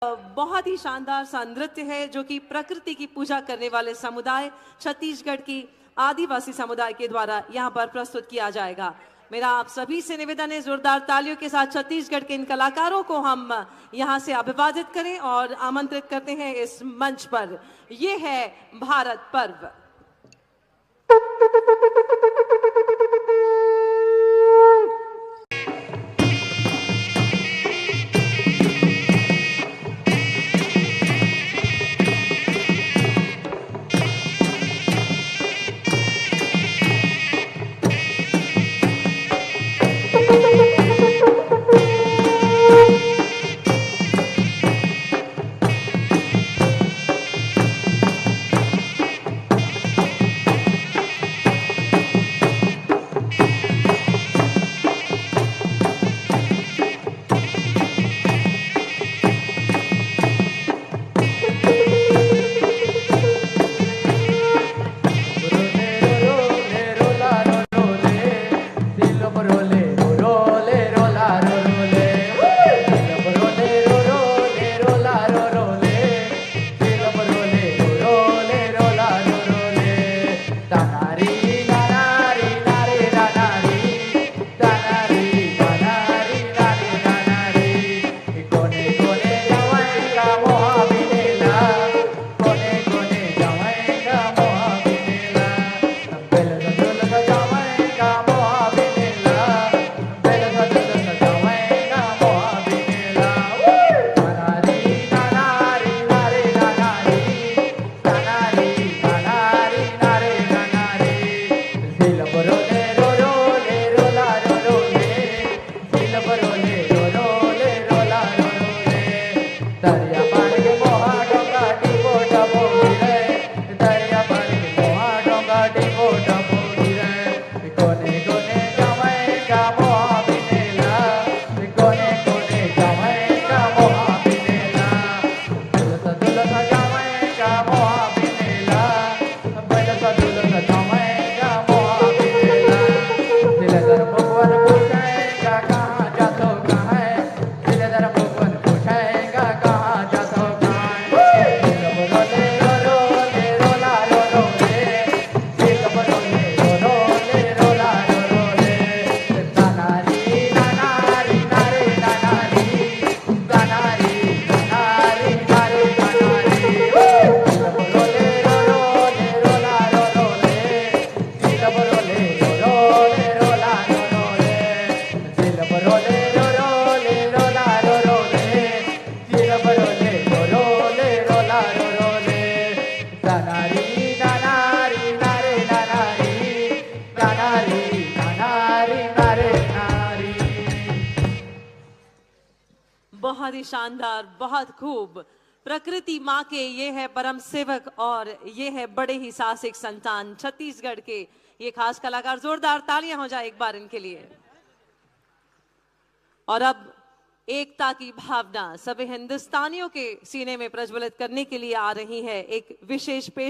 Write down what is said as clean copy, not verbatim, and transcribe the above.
बहुत ही शानदार सा नृत्य है जो कि प्रकृति की पूजा करने वाले समुदाय छत्तीसगढ़ की आदिवासी समुदाय के द्वारा यहाँ पर प्रस्तुत किया जाएगा। मेरा आप सभी से निवेदन है, जोरदार तालियों के साथ छत्तीसगढ़ के इन कलाकारों को हम यहाँ से अभिवादित करें और आमंत्रित करते हैं इस मंच पर। ये है भारत पर्व। बहुत ही शानदार, बहुत खूब। प्रकृति माँ के ये है परम सेवक और ये है बड़े ही साहसिक संतान छत्तीसगढ़ के ये खास कलाकार। जोरदार तालियां हो जाए एक बार इनके लिए। और अब एकता की भावना सभी हिंदुस्तानियों के सीने में प्रज्वलित करने के लिए आ रही है एक विशेष पेश